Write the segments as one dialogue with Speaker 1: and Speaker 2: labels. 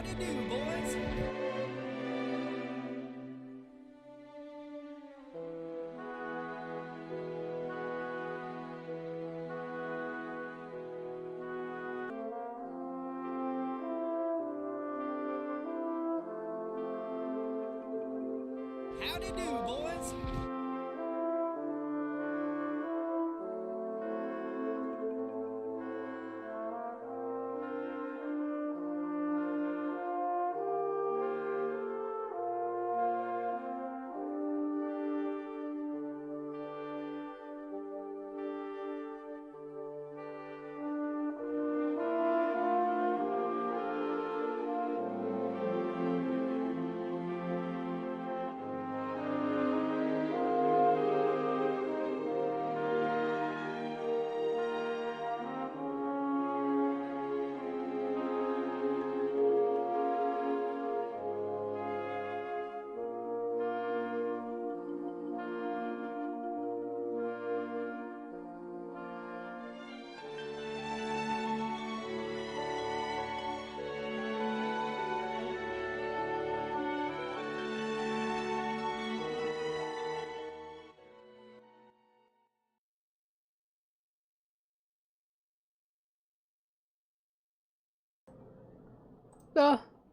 Speaker 1: Howdy do, boys. Howdy do, boys.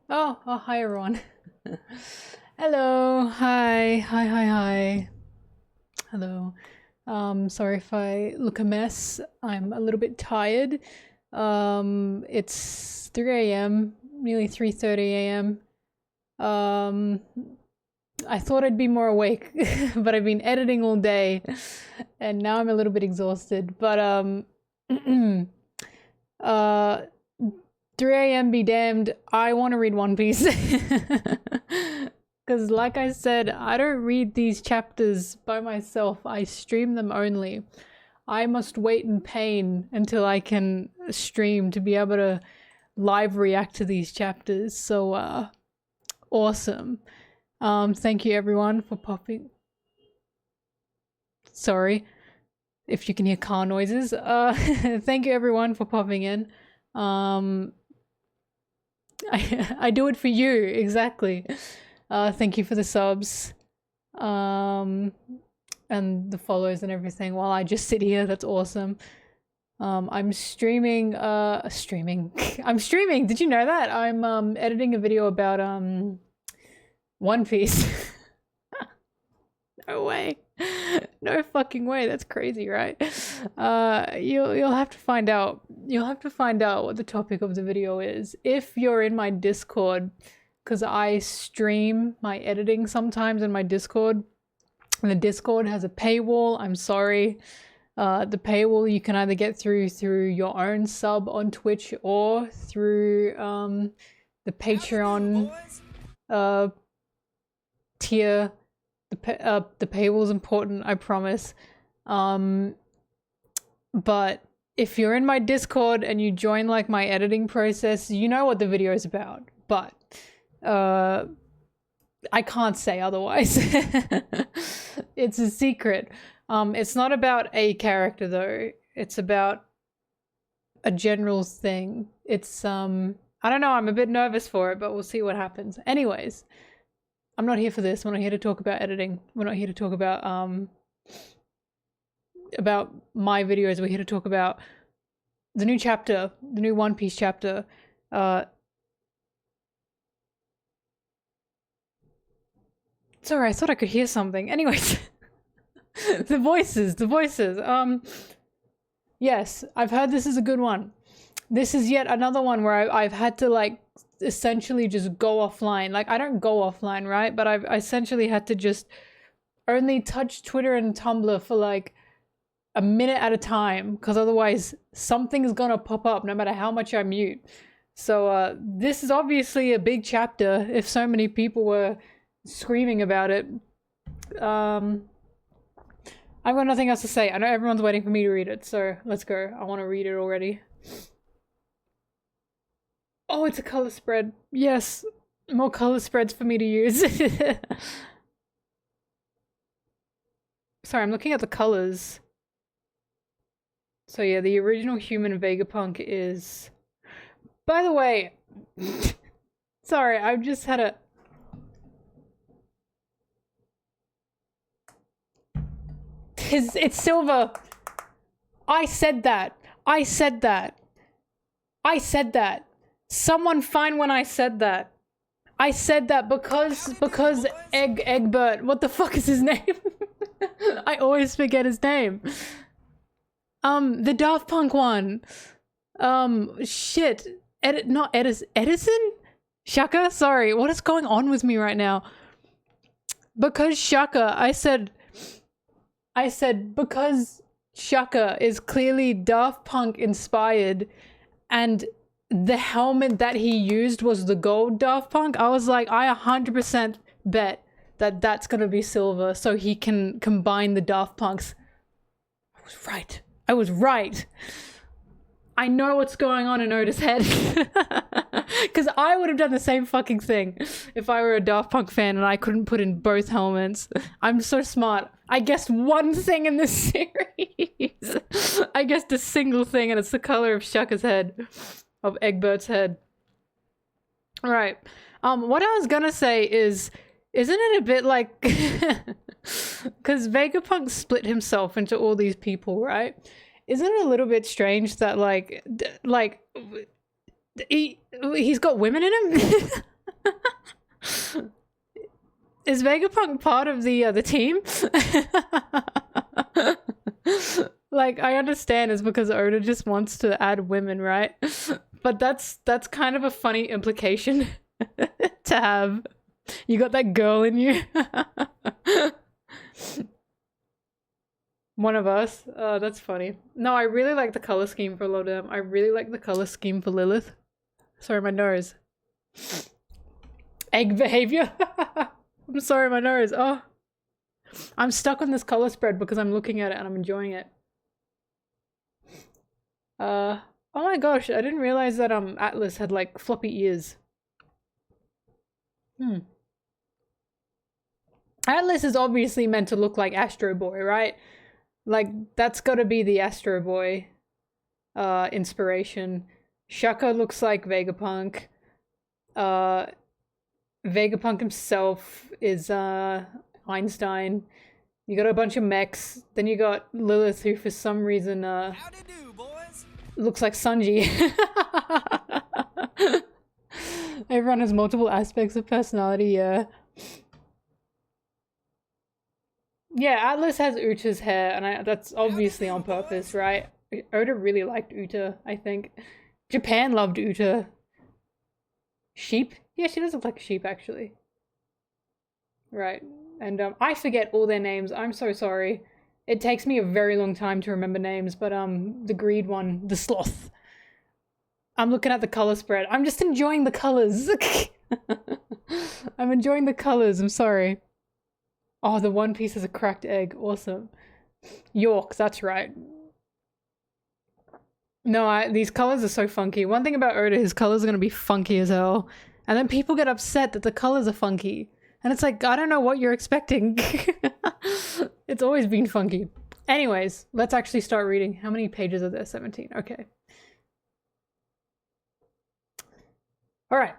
Speaker 2: Oh, hi everyone. Hello, hi. Hello. Sorry if I look a mess. I'm a little bit tired. It's 3 a.m., nearly 3:30 a.m. I thought I'd be more awake, but I've been editing all day, and now I'm a little bit exhausted. But 3 a.m. be damned, I want to read One Piece. Because like I said, I don't read these chapters by myself, I stream them only. I must wait in pain until I can stream to be able to live react to these chapters. So, awesome. Thank you everyone for popping. Sorry if you can hear car noises. Thank you everyone for popping in. I do it for you, exactly. Thank you for the subs, and the follows and everything while I just sit here. That's awesome. I'm streaming, I'm streaming, did you know that? I'm, editing a video about, One Piece. No way. No fucking way. That's crazy, right? You'll have to find out. You'll have to find out what the topic of the video is if you're in my Discord, because I stream my editing sometimes in my Discord, and the Discord has a paywall. I'm sorry. The paywall you can either get through your own sub on Twitch or through the Patreon tier. The paywall's important, I promise. But if you're in my Discord and you join like my editing process, you know what the video is about. But I can't say otherwise. It's a secret. It's not about a character though. It's about a general thing. It's I don't know, I'm a bit nervous for it, but we'll see what happens. Anyways, I'm not here for this. We're not here to talk about editing. We're not here to talk about my videos. We're here to talk about the new chapter, the new One Piece chapter. Sorry, I thought I could hear something. Anyways, the voices. Yes, I've heard this is a good one. This is yet another one where I've had to like essentially just go offline. Like I don't go offline, right? But I've essentially had to just only touch Twitter and Tumblr for like a minute at a time, because otherwise something's gonna pop up no matter how much I mute. So this is obviously a big chapter if so many people were screaming about it. I've got nothing else to say. I know everyone's waiting for me to read it, so let's go. I want to read it already. Oh, it's a color spread. Yes, more color spreads for me to use. Sorry, I'm looking at the colors. So yeah, the original human Vegapunk is... By the way, Sorry, I've just had a... It's silver. I said that. I said that. I said that. Someone find when I said that. I said that because Egbert, what the fuck is his name? I always forget his name. The Daft Punk one. Shit. Not Edison? Shaka? Sorry, what is going on with me right now? Because Shaka, I said because Shaka is clearly Daft Punk inspired and the helmet that he used was the gold Daft Punk, I was like, I 100% bet that that's gonna be silver so he can combine the Daft Punks. I was right. I was right. I know what's going on in Oda's head. Because I would have done the same fucking thing if I were a Daft Punk fan and I couldn't put in both helmets. I'm so smart. I guessed one thing in this series. I guessed a single thing and it's the color of Shaka's head. Of Egbert's head. Alright. What I was gonna say is, isn't it a bit like... Because Vegapunk split himself into all these people, right? Isn't it a little bit strange that he's got women in him? Is Vegapunk part of the team? Like, I understand it's because Oda just wants to add women, right? But that's kind of a funny implication to have. You got that girl in you. One of us. That's funny. No, I really like the color scheme for a lot of them. I really like the color scheme for Lilith. Sorry, my nose. Egg behavior. I'm sorry, my nose. Oh. I'm stuck on this color spread because I'm looking at it and I'm enjoying it. Oh my gosh, I didn't realize that Atlas had like floppy ears. Atlas is obviously meant to look like Astro Boy, right? Like, that's gotta be the Astro Boy inspiration. Shaka looks like Vegapunk. Vegapunk himself is Einstein. You got a bunch of mechs. Then you got Lilith, who for some reason
Speaker 1: Howdy do, boys.
Speaker 2: Looks like Sanji. Everyone has multiple aspects of personality, yeah. Yeah, Atlas has Uta's hair, and that's obviously on purpose, right? Oda really liked Uta, I think. Japan loved Uta. Sheep? Yeah, she does look like a sheep, actually. Right. And I forget all their names. I'm so sorry. It takes me a very long time to remember names, but the greed one, the sloth. I'm looking at the color spread. I'm just enjoying the colors. I'm enjoying the colors, I'm sorry. Oh, the One Piece is a cracked egg. Awesome. York, that's right. No, these colors are so funky. One thing about Oda, his colors are gonna be funky as hell. And then people get upset that the colors are funky. And it's like, I don't know what you're expecting. It's always been funky. Anyways, let's actually start reading. How many pages are there? 17. Okay. Alright.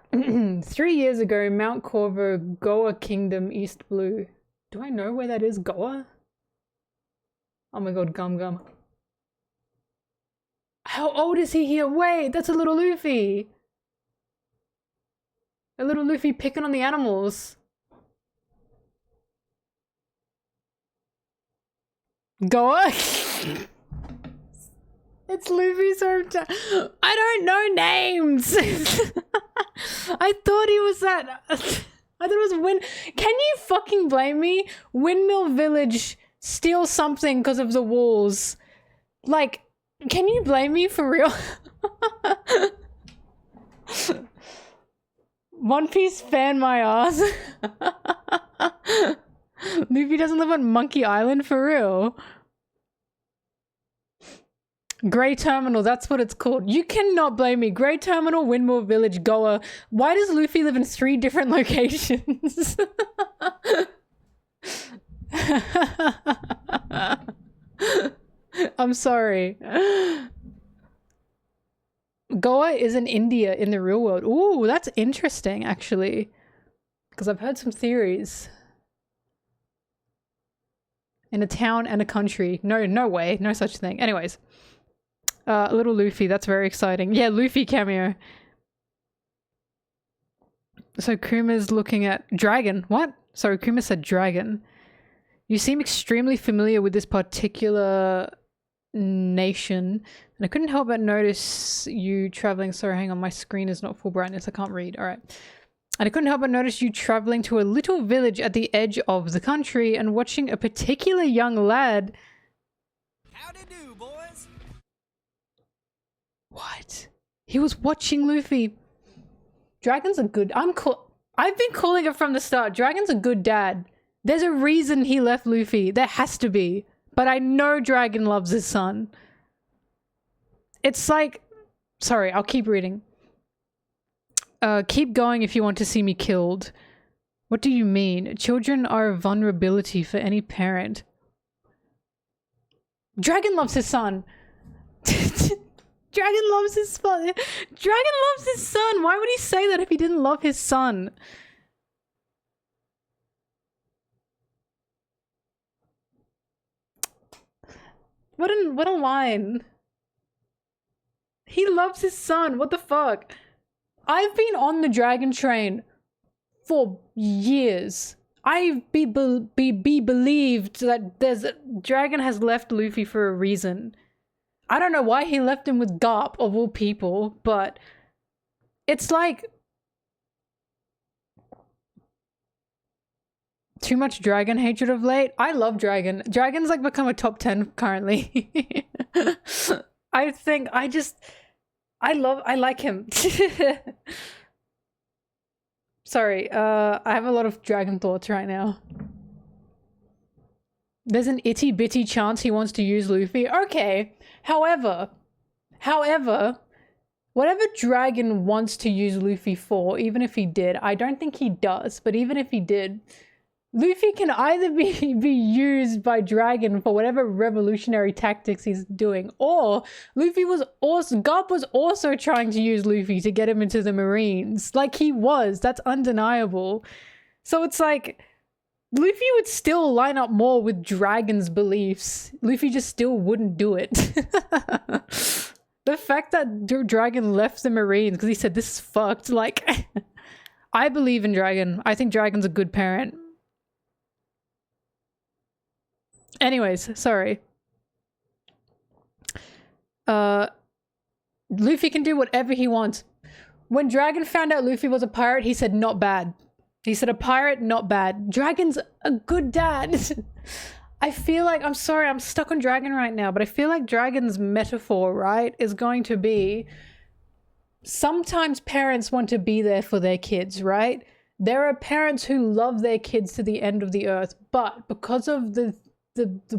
Speaker 2: 3 years ago, Mount Corvo, Goa Kingdom, East Blue. Do I know where that is? Goa? Oh my god, Gum Gum. How old is he here? Wait, that's a little Luffy. A little Luffy picking on the animals. Goa? It's Luffy's hometown. I don't know names. I thought he was that. I thought it was Can you fucking blame me? Windmill Village steals something because of the walls. Like, can you blame me for real? One Piece fan my ass. Luffy doesn't live on Monkey Island for real. Grey Terminal, that's what it's called. You cannot blame me. Grey Terminal, Windmill Village, Goa. Why does Luffy live in 3 different locations? I'm sorry. Goa is in India in the real world. Ooh, that's interesting, actually. Because I've heard some theories. In a town and a country. No way. No such thing. Anyways. Little Luffy. That's very exciting. Yeah, Luffy cameo. So Kuma's looking at... Dragon. What? Sorry, Kuma said dragon. You seem extremely familiar with this particular nation. And I couldn't help but notice you traveling... Sorry, hang on. My screen is not full brightness. I can't read. Alright. And I couldn't help but notice you traveling to a little village at the edge of the country and watching a particular young lad.
Speaker 1: Howdy do, boys.
Speaker 2: What? He was watching Luffy. Dragon's a good... I've been calling it from the start. Dragon's a good dad. There's a reason he left Luffy. There has to be. But I know Dragon loves his son. It's like... Sorry, I'll keep reading. Keep going if you want to see me killed. What do you mean? Children are a vulnerability for any parent. Dragon loves his son. Dragon loves his son. Dragon loves his son. Why would he say that if he didn't love his son? What a line. He loves his son. What the fuck? I've been on the dragon train for years. I be believed that Dragon has left Luffy for a reason. I don't know why he left him with Garp of all people, but it's like too much Dragon hatred of late. I love Dragon. Dragon's like become a top 10 currently. I like him. Sorry, I have a lot of dragon thoughts right now. There's an itty bitty chance he wants to use Luffy. Okay. However, whatever Dragon wants to use Luffy for, even if he did, I don't think he does, but even if he did, Luffy can either be used by Dragon for whatever revolutionary tactics he's doing, or Garp was also trying to use Luffy to get him into the Marines. Like he was, that's undeniable. So it's like, Luffy would still line up more with Dragon's beliefs. Luffy just still wouldn't do it. The fact that Dragon left the Marines because he said, this is fucked, like, I believe in Dragon. I think Dragon's a good parent. Anyways, sorry. Luffy can do whatever he wants. When Dragon found out Luffy was a pirate, he said, not bad. He said, a pirate, not bad. Dragon's a good dad. I feel like, I'm sorry, I'm stuck on Dragon right now, but I feel like Dragon's metaphor, right, is going to be sometimes parents want to be there for their kids, right? There are parents who love their kids to the end of the earth, but because of the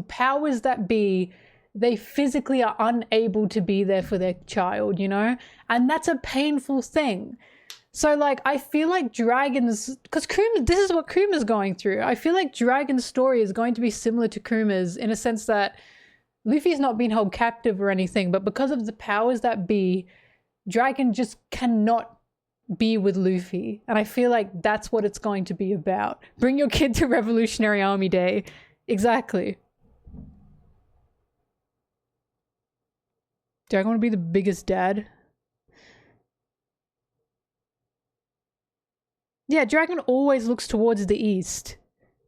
Speaker 2: powers that be, they physically are unable to be there for their child, you know? And that's a painful thing. So like, I feel like Dragon's, because this is what Kuma's going through. I feel like Dragon's story is going to be similar to Kuma's in a sense that Luffy's not being held captive or anything, but because of the powers that be, Dragon just cannot be with Luffy. And I feel like that's what it's going to be about. Bring your kid to Revolutionary Army Day. Exactly. Dragon want to be the biggest dad? Yeah, Dragon always looks towards the east.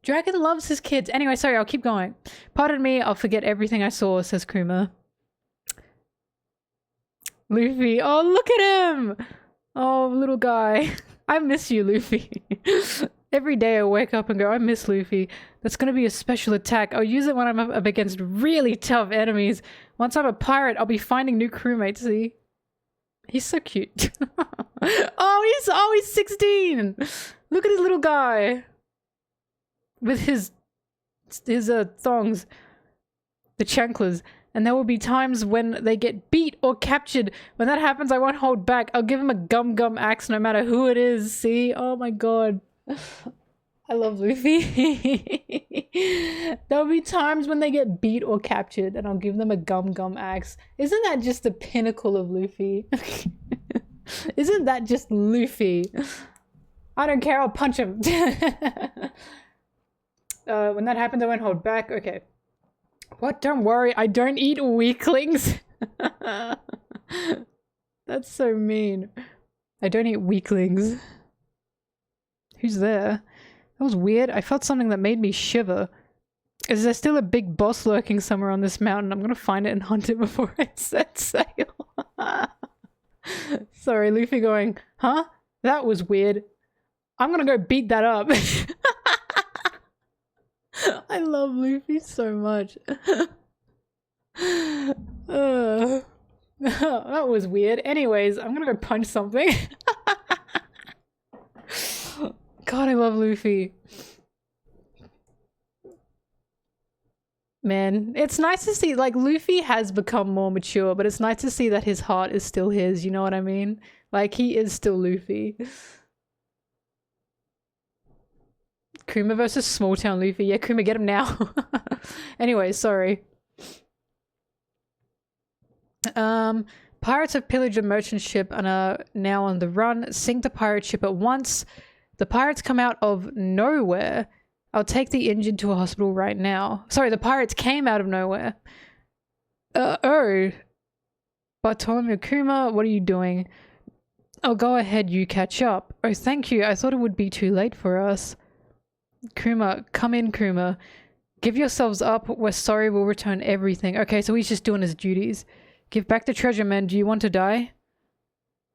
Speaker 2: Dragon loves his kids. Anyway, sorry, I'll keep going. Pardon me, I'll forget everything I saw, says Kuma. Luffy, oh, look at him! Oh, little guy. I miss you, Luffy. Every day I wake up and go, I miss Luffy. That's gonna be a special attack. I'll use it when I'm up against really tough enemies. Once I'm a pirate, I'll be finding new crewmates, see? He's so cute. He's 16! Look at his little guy. With his thongs. The chanclas. And there will be times when they get beat or captured. When that happens, I won't hold back. I'll give him a gum axe no matter who it is. See? Oh my god. I love Luffy. There'll be times when they get beat or captured and I'll give them a gum axe. Isn't that just the pinnacle of Luffy? Isn't that just Luffy? I don't care, I'll punch him. When that happens, I won't hold back. Okay. What? Don't worry, I don't eat weaklings. That's so mean. I don't eat weaklings. Who's there? That was weird. I felt something that made me shiver. Is there still a big boss lurking somewhere on this mountain? I'm gonna find it and hunt it before I set sail. Sorry, Luffy going, huh? That was weird. I'm gonna go beat that up. I love Luffy so much. That was weird. Anyways, I'm gonna go punch something. God, I love Luffy. Man, it's nice to see, like, Luffy has become more mature, but it's nice to see that his heart is still his, you know what I mean? Like, he is still Luffy. Kuma versus Small Town Luffy. Yeah, Kuma, get him now. Anyway, sorry. Pirates have pillaged a merchant ship and are now on the run. Sink the pirate ship at once. The pirates come out of nowhere. I'll take the injured to a hospital right now. Sorry, the pirates came out of nowhere. Oh. Bartholomew Kuma, what are you doing? Oh, go ahead, you catch up. Oh, thank you. I thought it would be too late for us. Kuma, come in, Kuma. Give yourselves up. We're sorry, we'll return everything. Okay, so he's just doing his duties. Give back the treasure, men. Do you want to die?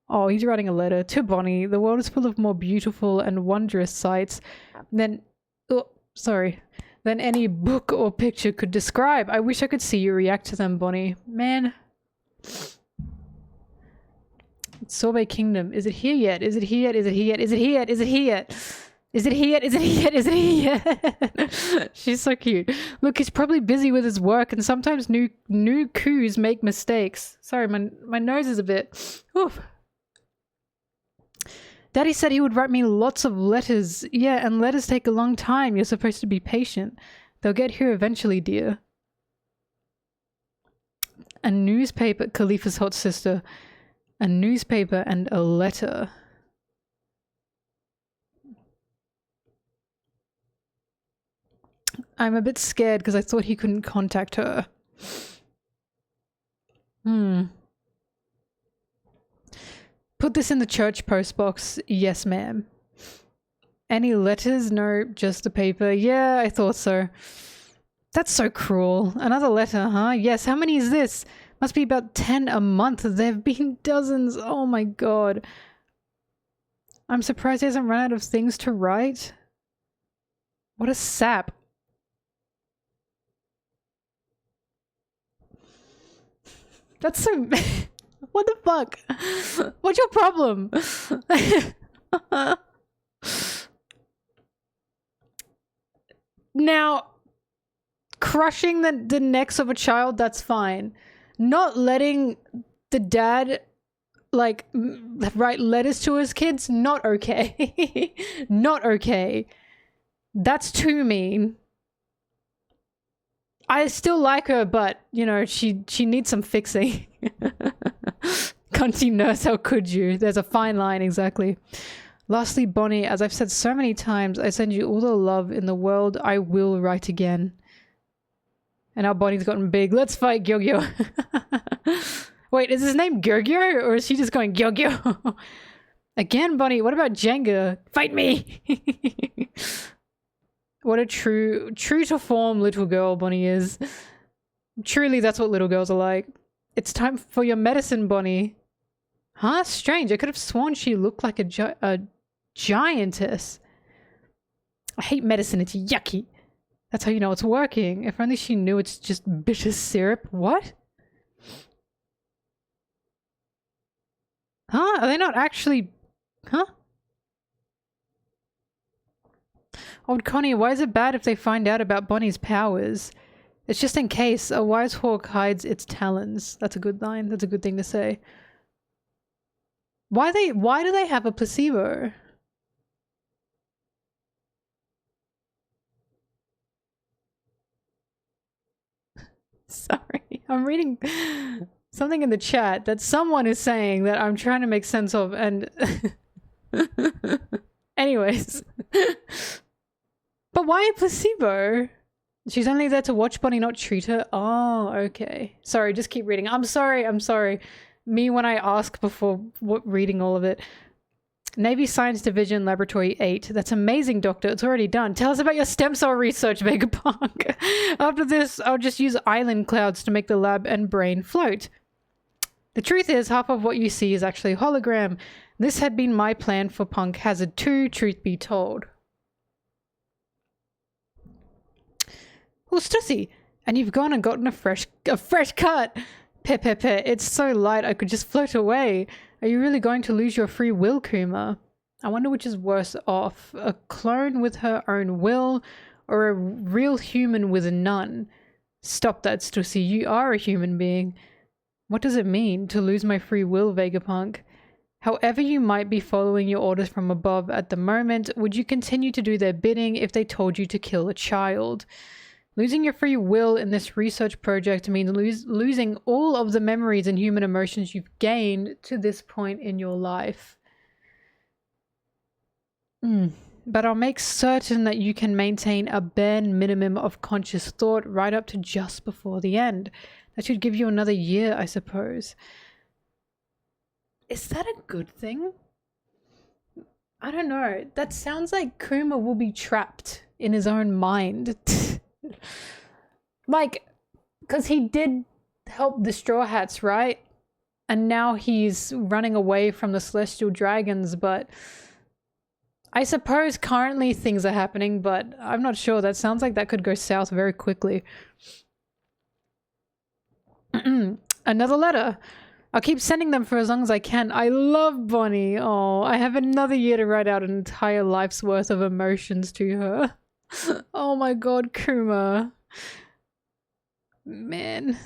Speaker 2: Oh, he's writing a letter. To Bonny, the world is full of more beautiful and wondrous sights than any book or picture could describe. I wish I could see you react to them, Bonny. Man. Sorbet Kingdom. Is it here yet? Is it here yet? Is it here yet? Is it here yet? Is it here yet? Is it here yet? Is it here yet? Is it here yet? She's so cute. Look, he's probably busy with his work and sometimes new coups make mistakes. Sorry, my nose is a bit... Oof. Daddy said he would write me lots of letters. Yeah, and letters take a long time. You're supposed to be patient. They'll get here eventually, dear. A newspaper, Khalifa's hot sister. A newspaper and a letter. I'm a bit scared because I thought he couldn't contact her. Put this in the church postbox. Yes, ma'am. Any letters? No, just the paper. Yeah, I thought so. That's so cruel. Another letter, huh? Yes, how many is this? Must be about 10 a month. There've been dozens. Oh my god. I'm surprised he hasn't run out of things to write. What a sap. That's so... What the fuck? What's your problem? Now, crushing the necks of a child, that's fine. Not letting the dad, like, write letters to his kids, not okay. Not okay. That's too mean. I still like her, but, you know, she needs some fixing. Cunty nurse, how could you? There's a fine line, exactly. Lastly, Bonny, as I've said so many times, I send you all the love in the world. I will write again. And now Bonny's gotten big. Let's fight Gyogyo. Wait, is his name Gyogyo? Or is she just going Gyogyo? Again, Bonny, what about Jenga? Fight me! What a true to form little girl Bonny is. Truly, that's what little girls are like. It's time for your medicine, Bonny. Huh? Strange. I could have sworn she looked like a giantess. I hate medicine. It's yucky. That's how you know it's working. If only she knew it's just bitter syrup. What? Huh? Are they not actually... Huh? Old Connie, why is it bad if they find out about Bonny's powers? It's just in case. A wise hawk hides its talons. That's a good line. That's a good thing to say. Why do they have a placebo? Sorry, I'm reading something in the chat that someone is saying that I'm trying to make sense of, and anyways. But why a placebo? She's only there to watch Bonnie, not treat her. Oh, okay. Sorry, just keep reading. I'm sorry. Me when I ask before reading all of it. Navy Science Division Laboratory 8. That's amazing, Doctor. It's already done. Tell us about your stem cell research, Vegapunk. After this, I'll just use island clouds to make the lab and brain float. The truth is, half of what you see is actually a hologram. This had been my plan for Punk Hazard 2, truth be told. Well, Stussy, and you've gone and gotten a fresh cut. It's so light I could just float away. Are you really going to lose your free will, Kuma? I wonder which is worse off, a clone with her own will or a real human with none. Stop that, Stussy. You are a human being. What does it mean to lose my free will, Vegapunk? However you might be following your orders from above at the moment, would you continue to do their bidding if they told you to kill a child? Losing your free will in this research project means losing all of the memories and human emotions you've gained to this point in your life. But I'll make certain that you can maintain a bare minimum of conscious thought right up to just before the end. That should give you another year, I suppose. Is that a good thing? I don't know. That sounds like Kuma will be trapped in his own mind. Like, because he did help the Straw Hats, right? And now he's running away from the Celestial Dragons, but I suppose currently things are happening, but I'm not sure. That sounds like that could go south very quickly. Another letter. I'll keep sending them for as long as I can. I love Bonnie. Oh, I have another year to write out an entire life's worth of emotions to her. Oh my god, Kuma. Man,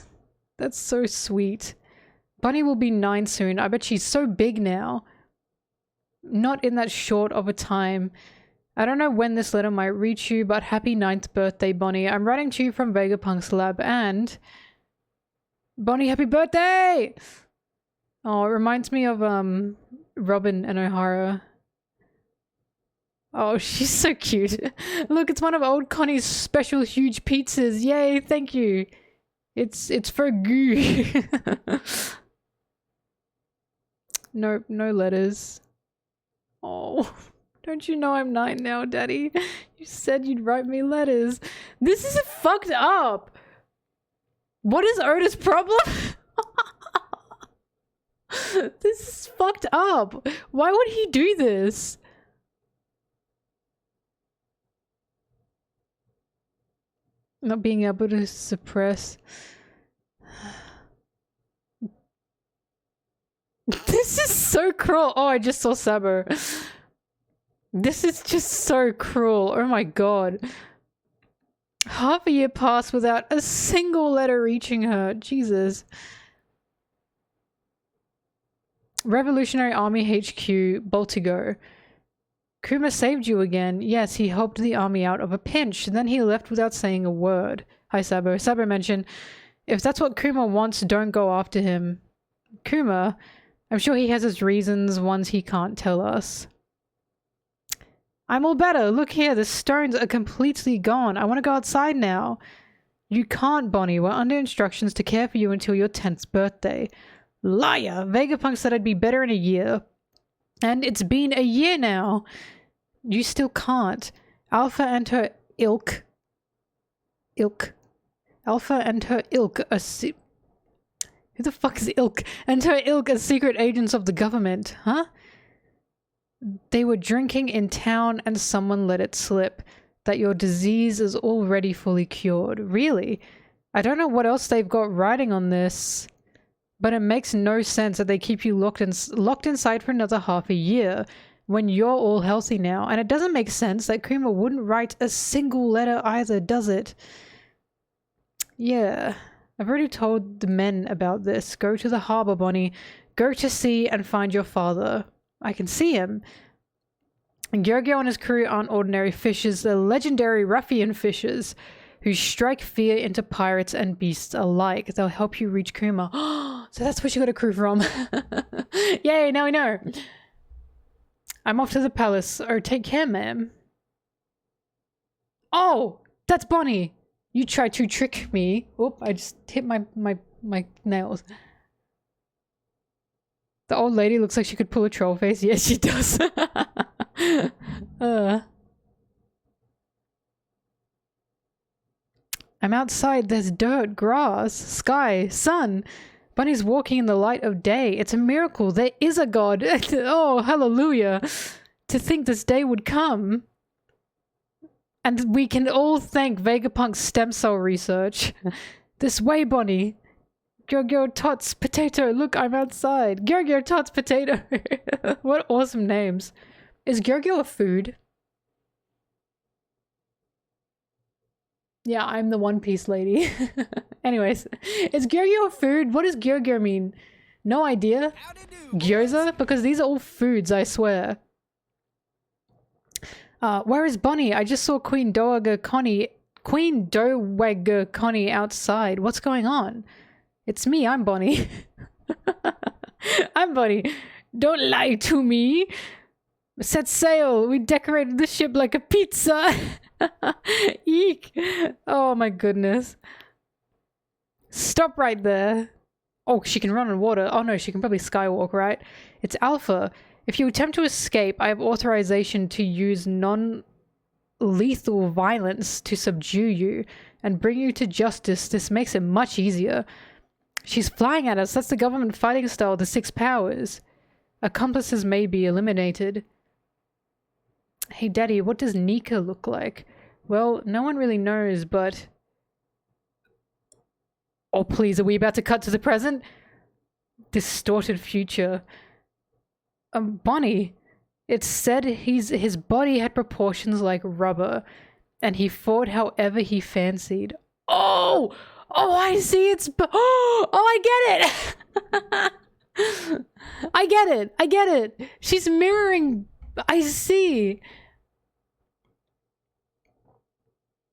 Speaker 2: that's so sweet. Bonnie will be 9 soon. I bet she's so big now. Not in that short of a time. I don't know when this letter might reach you, but happy 9th birthday, Bonnie. I'm writing to you from Vegapunk's lab and... Bonnie, happy birthday! Oh, it reminds me of, Robin and O'Hara. Oh, she's so cute. Look, it's one of old Connie's special huge pizzas. Yay, thank you. It's for goo. No letters. Oh, don't you know I'm 9 now, Daddy? You said you'd write me letters. This is fucked up. What is Oda's problem? This is fucked up. Why would he do this? Not being able to suppress. This is so cruel. Oh, I just saw Sabo. This is just so cruel. Oh my god. Half a year passed without a single letter reaching her. Jesus. Revolutionary Army HQ, Baltigo. Kuma saved you again. Yes, he helped the army out of a pinch. Then he left without saying a word. Hi, Sabo. Sabo mentioned, if that's what Kuma wants, don't go after him. Kuma, I'm sure he has his reasons, ones he can't tell us. I'm all better. Look here, the stones are completely gone. I want to go outside now. You can't, Bonnie. We're under instructions to care for you until your 10th birthday. Liar! Vegapunk said I'd be better in a year. And it's been a year now. You still can't. Alpha and her ilk. Alpha and her ilk are who the fuck is ilk? And her ilk are secret agents of the government, huh? They were drinking in town and someone let it slip. That your disease is already fully cured. Really? I don't know what else they've got writing on this. But it makes no sense that they keep you locked inside for another half a year when you're all healthy now. And it doesn't make sense that Kuma wouldn't write a single letter either, does it? Yeah, I've already told the men about this. Go to the harbor, Bonnie. Go to sea and find your father. I can see him. And Gyorgyo and his crew aren't ordinary fishers. They're legendary ruffian fishers who strike fear into pirates and beasts alike. They'll help you reach Kuma. So that's where she got a crew from. Yay, now we know. I'm off to the palace. Oh, take care, ma'am. Oh, that's Bonny. You tried to trick me. Oop, I just hit my nails. The old lady looks like she could pull a troll face. Yes, she does. I'm outside. There's dirt, grass, sky, sun. Bonny's walking in the light of day. It's a miracle. There is a god. Oh, hallelujah. To think this day would come. And we can all thank Vegapunk's stem cell research. This way, Bonny. Gyo Tots Potato. Look, I'm outside. Gyo Tots Potato. What awesome names. Is Gyo a food? Yeah, I'm the One Piece lady. Anyways, is Gyo a food? What does Gyo mean? No idea. Gyoza? Because these are all foods, I swear. Where is Bonny? I just saw Queen Dowager Connie outside. What's going on? It's me, I'm Bonny. I'm Bonny. Don't lie to me. Set sail. We decorated the ship like a pizza. Eek. Oh my goodness. Stop right there. Oh, she can run on water. Oh no, she can probably skywalk, right? It's Alpha. If you attempt to escape, I have authorization to use non-lethal violence to subdue you and bring you to justice. This makes it much easier. She's flying at us. That's the government fighting style, the 6 powers. Accomplices may be eliminated. Hey daddy, what does Nika look like? Well, no one really knows, but... Oh please, are we about to cut to the present? Distorted future. Bonny. It said his body had proportions like rubber, and he fought however he fancied. Oh! Oh, I see it's... Oh, I get it! I get it! I get it! She's mirroring... I see!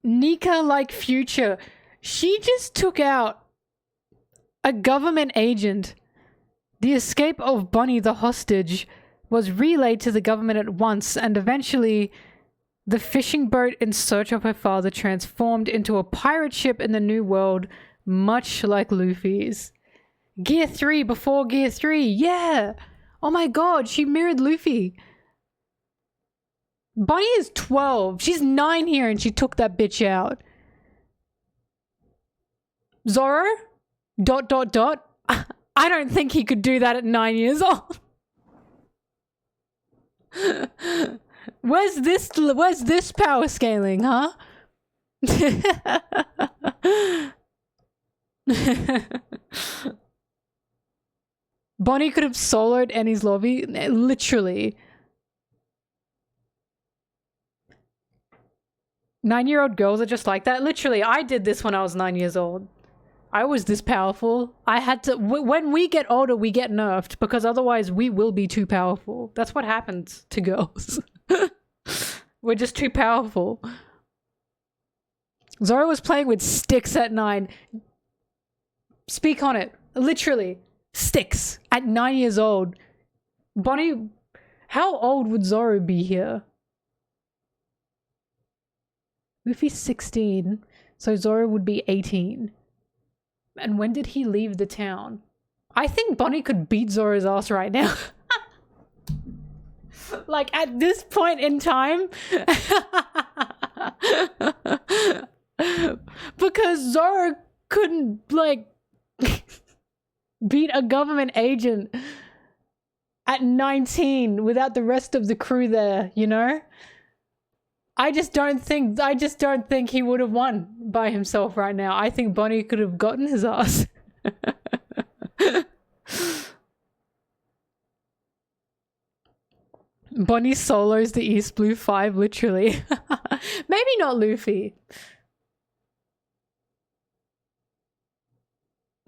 Speaker 2: Nika-like future. She just took out a government agent. The escape of Bonny the hostage was relayed to the government at once, and eventually the fishing boat in search of her father transformed into a pirate ship in the New World, much like Luffy's. Gear 3 before Gear 3, yeah! Oh my god, she mirrored Luffy. Bonny is 12. She's 9 here and she took that bitch out. Zoro? ... I don't think he could do that at 9 years old. Where's this power scaling, huh? Bonny could have soloed Annie's lobby, literally. 9-year-old girls are just like that. Literally, I did this when I was 9 years old. I was this powerful. I had to... when we get older, we get nerfed, because otherwise we will be too powerful. That's what happens to girls. We're just too powerful. Zoro was playing with sticks at 9. Speak on it. Literally. Sticks. At 9 years old. Bonny... How old would Zoro be here? Luffy's 16, so Zoro would be 18. And when did he leave the town? I think Bonny could beat Zoro's ass right now. Like, at this point in time. Because Zoro couldn't, like, beat a government agent at 19 without the rest of the crew there, you know? I just don't think he would have won by himself right now. I think Bonny could have gotten his ass. Bonny solos the East Blue 5, literally. Maybe not Luffy.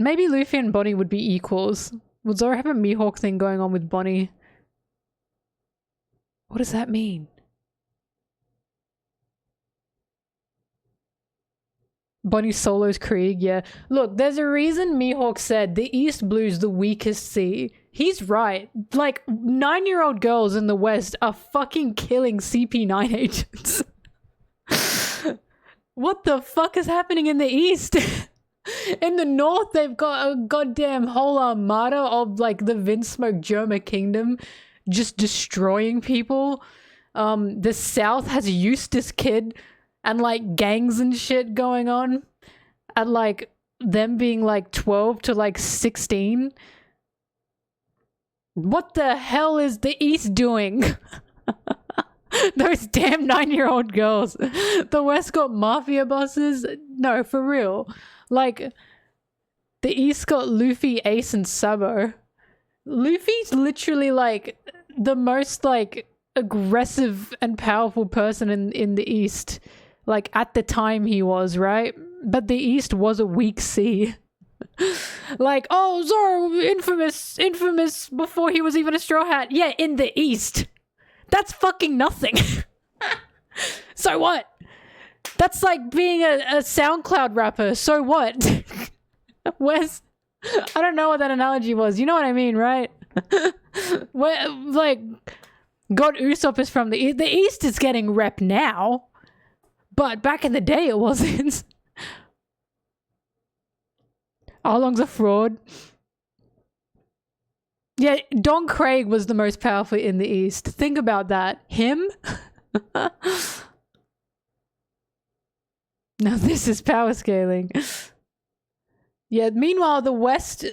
Speaker 2: Maybe Luffy and Bonny would be equals. Would Zoro have a Mihawk thing going on with Bonny? What does that mean? Bonnie solos Krieg, yeah. Look, there's a reason Mihawk said the East Blue's the weakest sea. He's right. Like, 9-year-old girls in the West are fucking killing CP9 agents. What the fuck is happening in the East? In the North, they've got a goddamn whole armada of, like, the Vinsmoke Germa Kingdom just destroying people. The South has Eustace Kid and, like, gangs and shit going on. And, like, them being, like, 12 to, like, 16. What the hell is the East doing? Those damn 9-year-old girls. The West got mafia bosses. No, for real. Like, the East got Luffy, Ace, and Sabo. Luffy's literally, like, the most, like, aggressive and powerful person in the East. Like, at the time he was, right? But the East was a weak sea. Like, oh, Zoro, infamous before he was even a Straw Hat. Yeah, in the East. That's fucking nothing. So what? That's like being a SoundCloud rapper. So what? Where's... I don't know what that analogy was. You know what I mean, right? Where, like, God Usopp is from the East. The East is getting rep now. But back in the day, it wasn't. Arlong's a fraud. Yeah, Don Craig was the most powerful in the East. Think about that. Him? Now this is power scaling. Yeah, meanwhile, the West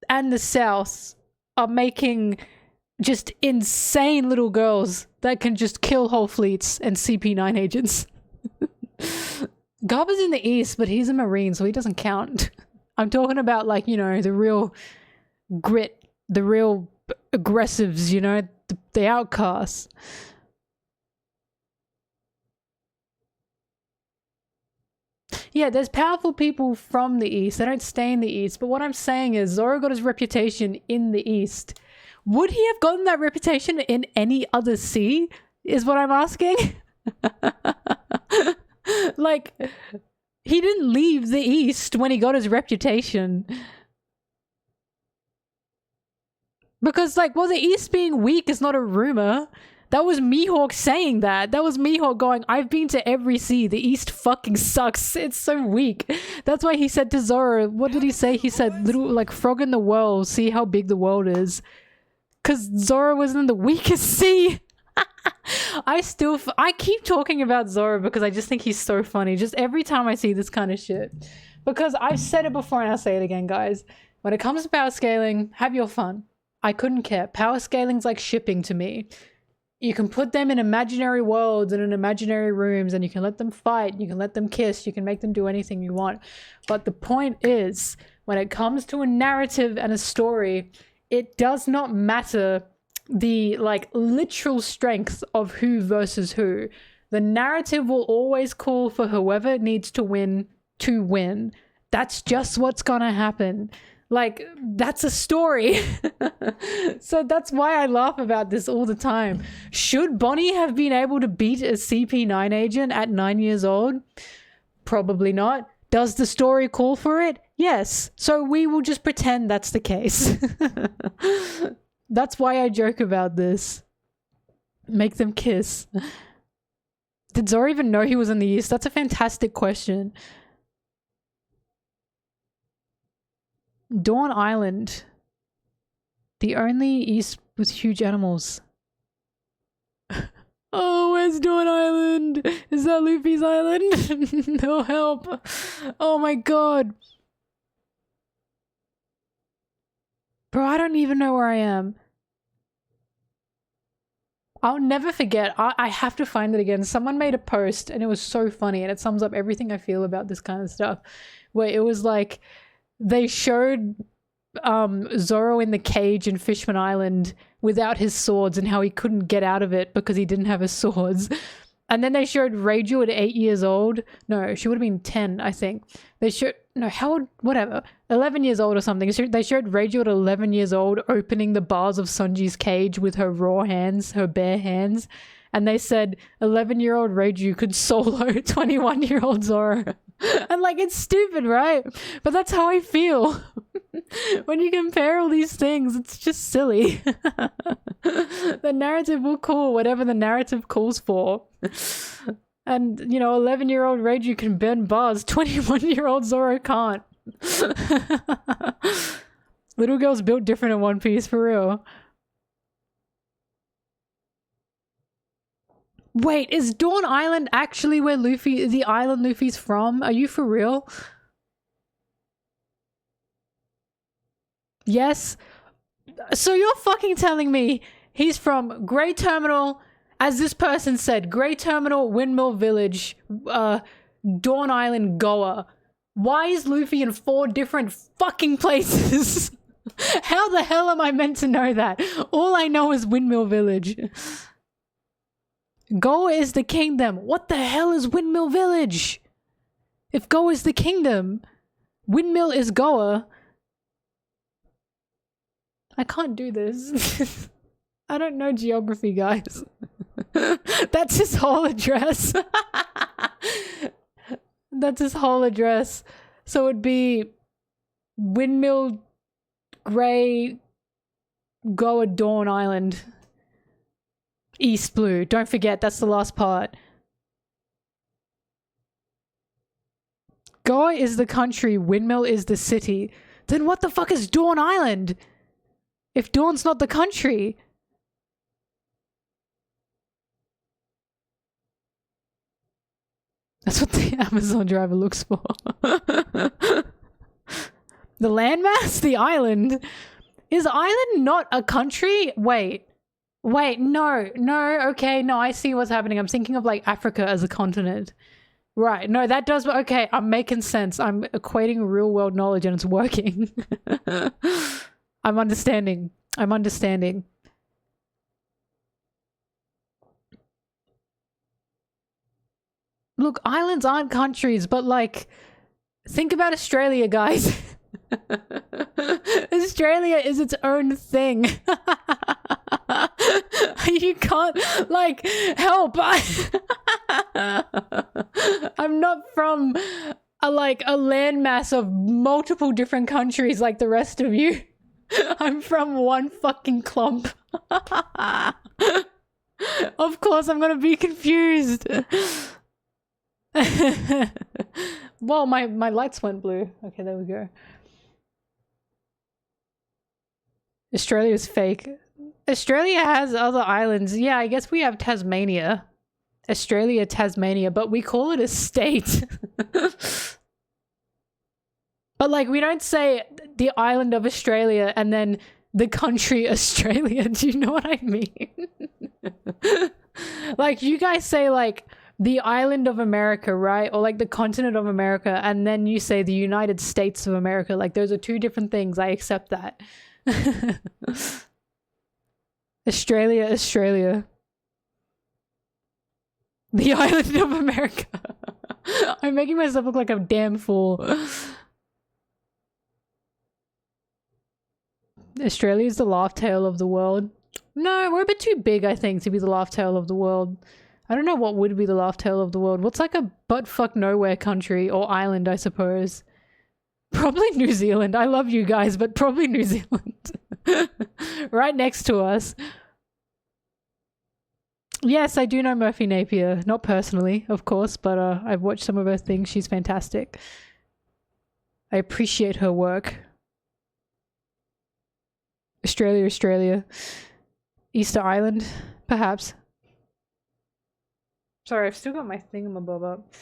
Speaker 2: and the South are making just insane little girls that can just kill whole fleets and CP9 agents. Garba's in the East, but he's a Marine, so he doesn't count. I'm talking about, like, you know, the real grit, the real aggressives, you know, the outcasts. Yeah, there's powerful people from the East. They don't stay in the East. But what I'm saying is Zoro got his reputation in the East. Would he have gotten that reputation in any other sea? Is what I'm asking. Like, he didn't leave the East when he got his reputation. Because, like, well, the East being weak is not a rumor. That was Mihawk saying that. That was Mihawk going, I've been to every sea. The East fucking sucks. It's so weak. That's why he said to Zoro, what did he say? He said, little, like, frog in the world, see how big the world is. Because Zoro was in the weakest sea. I keep talking about Zoro because I just think he's so funny. Just every time I see this kind of shit. Because I've said it before and I'll say it again, guys. When it comes to power scaling, have your fun. I couldn't care. Power scaling's like shipping to me. You can put them in imaginary worlds and in imaginary rooms and you can let them fight, you can let them kiss, you can make them do anything you want. But the point is, when it comes to a narrative and a story, it does not matter the, like, literal strength of who versus who. The narrative will always call for whoever needs to win to win. That's just what's gonna happen. Like, that's a story. So that's why I laugh about this all the time. Should Bonnie have been able to beat a CP9 agent at 9 years old? Probably not. Does the story call for it? Yes. So we will just pretend that's the case. That's why I joke about this. Make them kiss. Did Zoro even know he was in the East? That's a fantastic question. Dawn Island. The only East with huge animals. Oh, where's Dawn Island? Is that Luffy's island? No help. Oh my god. Bro, I don't even know where I am. I'll never forget. I have to find it again. Someone made a post and it was so funny and it sums up everything I feel about this kind of stuff. Where it was like, they showed Zoro in the cage in Fishman Island without his swords and how he couldn't get out of it because he didn't have his swords. And then they showed Reiju at 8 years old. No, she would have been 10, I think. They showed, no, how old, whatever, 11 years old or something. They showed Reiju at 11 years old opening the bars of Sanji's cage with her raw hands, her bare hands. And they said 11-year-old Reiju could solo 21-year-old Zoro. And like, it's stupid, right? But that's how I feel. When you compare all these things, it's just silly. The narrative will call whatever the narrative calls for. And, you know, 11-year-old Reiju can bend bars, 21-year-old Zoro can't. Little girls built different in One Piece, for real. Wait, is Dawn Island actually where the island Luffy's from? Are you for real? Yes. So you're fucking telling me he's from Grey Terminal, as this person said, Grey Terminal, Windmill Village, Dawn Island, Goa. Why is Luffy in 4 different fucking places? How the hell am I meant to know that? All I know is Windmill Village. Goa is the kingdom. What the hell is Windmill Village? If Goa is the kingdom, Windmill is Goa. I can't do this. I don't know geography, guys. That's his whole address. That's his whole address. So it'd be Windmill, Grey, Goa, Dawn Island. East Blue. Don't forget, that's the last part. Goa is the country, Windmill is the city. Then what the fuck is Dawn Island? If Dawn's not the country. That's what the Amazon driver looks for. The landmass? The island? Is island not a country? Wait, no, okay, no, I see what's happening. I'm thinking of like Africa as a continent. Right, no, that does, okay, I'm making sense. I'm equating real world knowledge and it's working. I'm understanding. Look, islands aren't countries, but like, think about Australia, guys. Australia is its own thing. You can't, like, help. I'm not from a landmass of multiple different countries like the rest of you. I'm from one fucking clump. Of course I'm gonna be confused. Well, my lights went blue. Okay, there we go. Australia's fake. Australia has other islands. Yeah, I guess we have Tasmania. Australia, Tasmania, but we call it a state. But like, we don't say the island of Australia and then the country Australia. Do you know what I mean? Like, you guys say like the island of America, right? Or like the continent of America, and then you say the United States of America. Like, those are 2 different things. I accept that. Australia. The island of America. I'm making myself look like a damn fool. Australia is the laugh tail of the world. No, we're a bit too big, I think, to be the laugh tail of the world. I don't know what would be the laugh tail of the world. What's like a butt-fuck nowhere country or island, I suppose? Probably New Zealand. I love you guys, but probably New Zealand. Right next to us. Yes, I do know Murphy Napier. Not personally, of course, but I've watched some of her things. She's fantastic. I appreciate her work. Australia. Easter Island, perhaps. Sorry, I've still got my thingamabob up.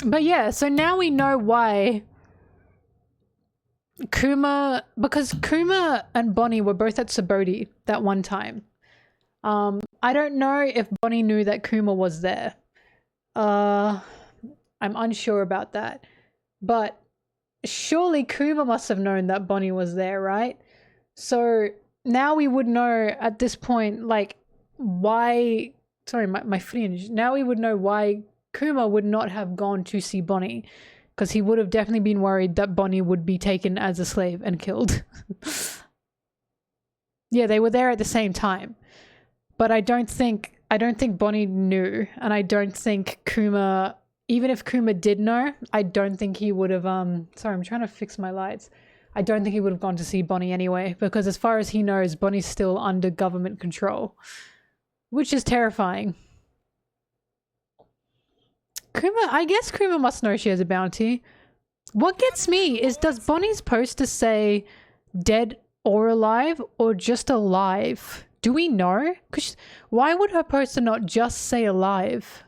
Speaker 2: But yeah, so now we know why because Kuma and Bonny were both at Subodhi that one time. I don't know if Bonny knew that Kuma was there. I'm unsure about that. But surely Kuma must have known that Bonny was there, right? So now we would know at this point, like, why... Sorry, my fringe. Now we would know why Kuma would not have gone to see Bonny. Because he would have definitely been worried that Bonny would be taken as a slave and killed. Yeah, they were there at the same time. But I don't think I don't think Bonny knew, and I don't think Kuma, even if Kuma did know, I don't think he would have, sorry, I'm trying to fix my lights. I don't think he would have gone to see Bonny anyway, because as far as he knows, Bonny's still under government control, which is terrifying. Kuma, I guess Kuma must know she has a bounty. What gets me is, does Bonny's poster say dead or alive, or just alive? Do we know? Cause why would her poster not just say alive?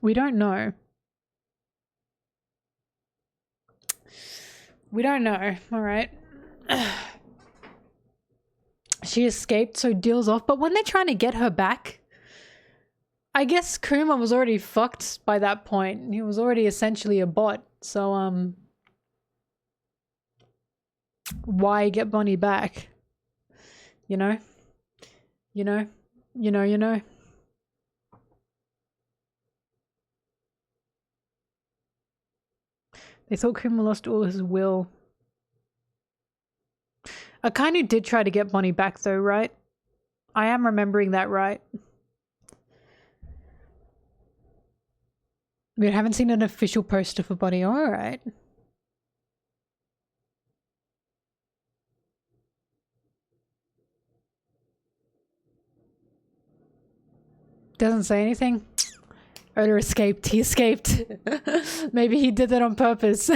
Speaker 2: We don't know. We don't know. All right. She escaped, so deal's off. But when they're trying to get her back, I guess Kuma was already fucked by that point. He was already essentially a bot. So, why get Bonny back? You know? You know? You know, you know? They thought Kuma lost all his will. Akainu did try to get Bonny back though, right? I am remembering that right. We haven't seen an official poster for Bonny. Alright. Doesn't say anything. Oda escaped. He escaped. Maybe he did that on purpose.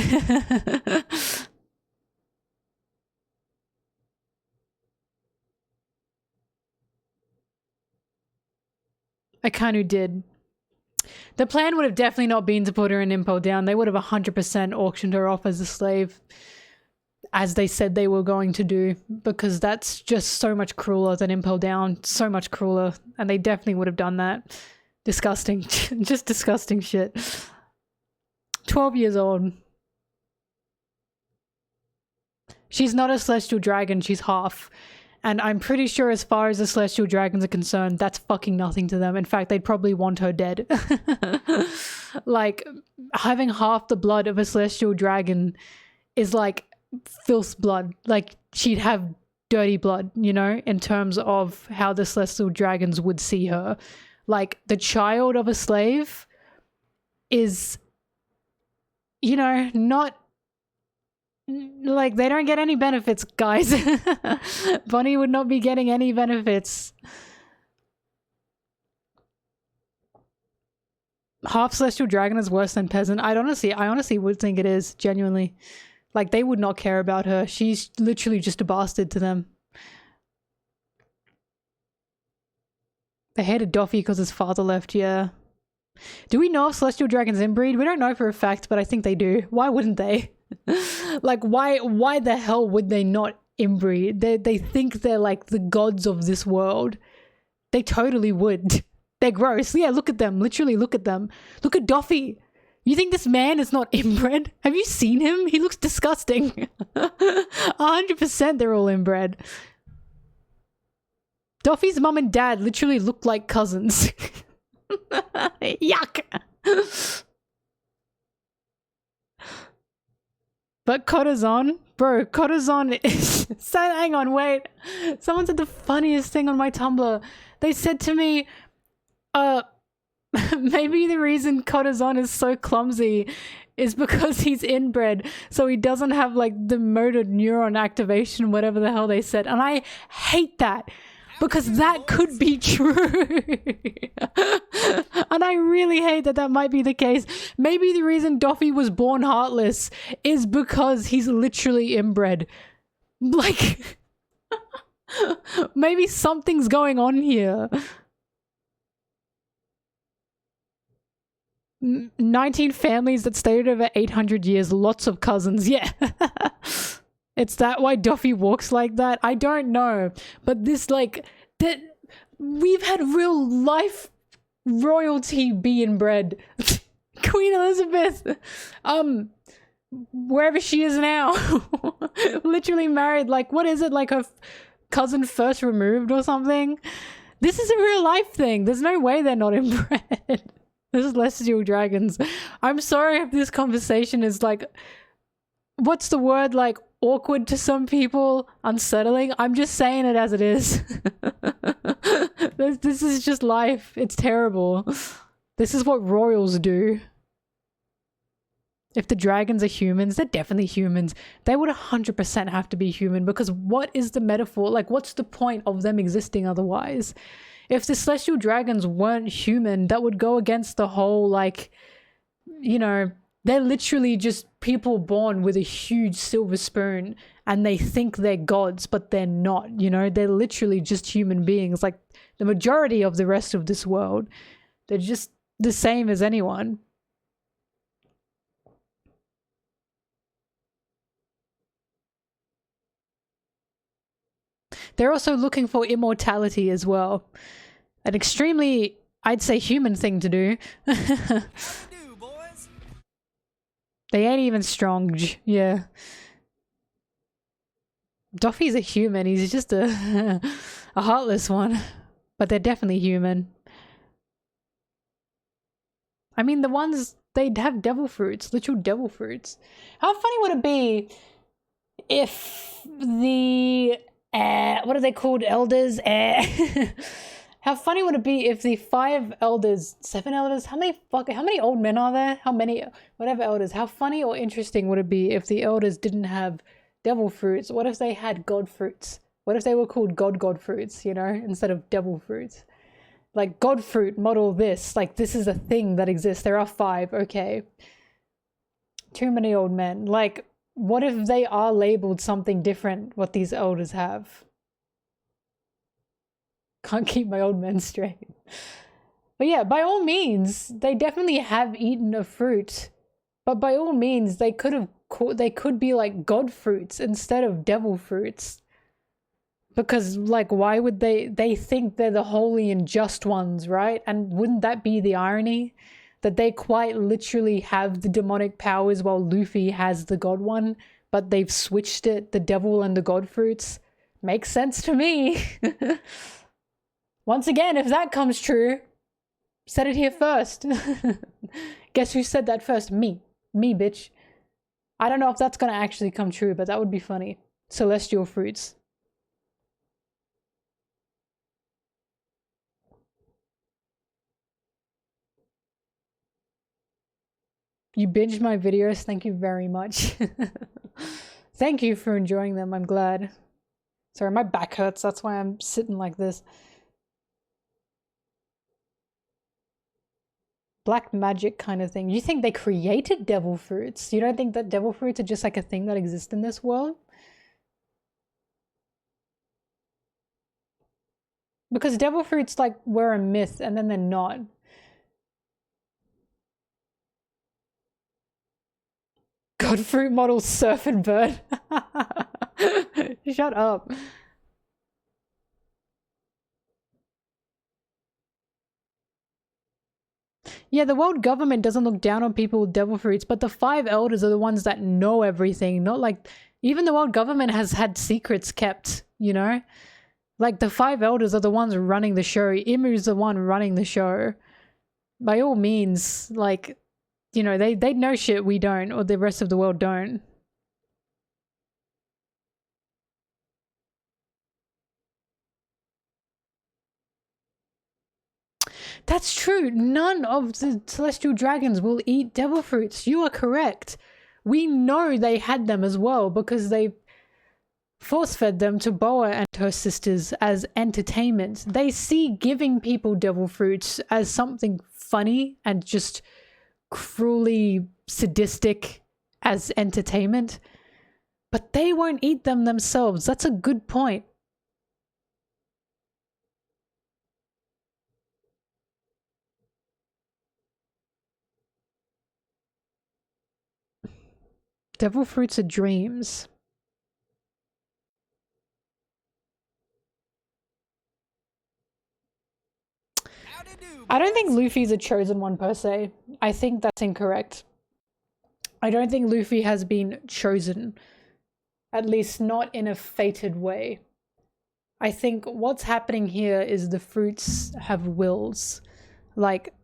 Speaker 2: Akainu did. The plan would have definitely not been to put her in Impel Down. They would have 100% auctioned her off as a slave, as they said they were going to do, because that's just so much crueler than Impel Down. So much crueler. And they definitely would have done that. Disgusting. Just disgusting shit. 12 years old. She's not a celestial dragon, she's half. And I'm pretty sure as far as the celestial dragons are concerned, that's fucking nothing to them. In fact, they'd probably want her dead. Like, having half the blood of a celestial dragon is like filth blood. Like, she'd have dirty blood, you know, in terms of how the celestial dragons would see her. Like, the child of a slave is, you know, not... Like, they don't get any benefits, guys. Bonny would not be getting any benefits. Half celestial dragon is worse than peasant. I honestly would think it is, genuinely. Like, they would not care about her. She's literally just a bastard to them. They hated Doffy because his father left, yeah. Do we know if celestial dragons inbreed? We don't know for a fact, but I think they do. Why wouldn't they? Like, why the hell would they not inbreed? They think they're like the gods of this world. They totally would. They're gross. Yeah, look at them. Literally, look at them. Look at Doffy. You think this man is not inbred? Have you seen him? He looks disgusting. 100% they're all inbred. Doffy's mum and dad literally look like cousins. Yuck. But Corazon? Bro, Corazon is... Hang on, wait. Someone said the funniest thing on my Tumblr. They said to me, maybe the reason Corazon is so clumsy is because he's inbred, so he doesn't have, like, the motor neuron activation, whatever the hell they said. And I hate that. Because that could be true. And I really hate that that might be the case. Maybe the reason Doffy was born heartless is because he's literally inbred. Like, maybe something's going on here. 19 families that stayed over 800 years, lots of cousins, yeah. It's that why Doffy walks like that? I don't know. But this, like, that we've had real life royalty be inbred. Queen Elizabeth, wherever she is now, literally married, like, what is it, like her cousin first removed or something? This is a real life thing. There's no way they're not inbred. Celestial dragons. I'm sorry if this conversation is like, what's the word, like awkward to some people, unsettling. I'm just saying it as it is. This is just life. It's terrible. This is what royals do. If the dragons are humans, they're definitely humans. They would 100% have to be human, because what is the metaphor? Like, what's the point of them existing otherwise? If the celestial dragons weren't human, that would go against the whole, like, you know, they're literally just people born with a huge silver spoon and they think they're gods, but they're not, you know? They're literally just human beings, like the majority of the rest of this world. They're just the same as anyone. They're also looking for immortality as well. An extremely, I'd say, human thing to do. They ain't even strong. Yeah. Doffy's a human. He's just a heartless one. But they're definitely human. I mean, the ones, they'd have devil fruits. Literal devil fruits. How funny would it be if the... what are they called? Elders? How funny would it be if the 5 elders, 7 elders, how many old men are there? How many, whatever elders, how funny or interesting would it be if the elders didn't have devil fruits? What if they had god fruits? What if they were called god fruits, you know, instead of devil fruits? Like, god fruit, model this, like this is a thing that exists. There are 5, okay. Too many old men. Like, what if they are labeled something different, what these elders have? Can't keep my old men straight. But yeah, by all means, they definitely have eaten a fruit. But by all means, they could be like god fruits instead of devil fruits. Because, like, why would they think they're the holy and just ones, right? And wouldn't that be the irony? That they quite literally have the demonic powers while Luffy has the god one, but they've switched it, the devil and the god fruits? Makes sense to me. Once again, if that comes true, said it here first. Guess who said that first? Me. Me, bitch. I don't know if that's gonna actually come true, but that would be funny. Celestial fruits. You binged my videos, thank you very much. Thank you for enjoying them, I'm glad. Sorry, my back hurts, that's why I'm sitting like this. Black magic kind of thing. You think they created devil fruits? You don't think that devil fruits are just like a thing that exists in this world? Because devil fruits like were a myth and then they're not. God fruit model surf and bird. Shut up. Yeah, the world government doesn't look down on people with devil fruits, but the 5 elders are the ones that know everything. Not like, even the world government has had secrets kept, you know? Like, the 5 elders are the ones running the show. Imu's the one running the show. By all means, like, you know, they know shit we don't, or the rest of the world don't. That's true. None of the celestial dragons will eat devil fruits. You are correct. We know they had them as well because they force-fed them to Boa and her sisters as entertainment. They see giving people devil fruits as something funny and just cruelly sadistic as entertainment. But they won't eat them themselves. That's a good point. Devil fruits are dreams. I don't think Luffy's a chosen one per se. I think that's incorrect. I don't think Luffy has been chosen. At least not in a fated way. I think what's happening here is the fruits have wills. Like,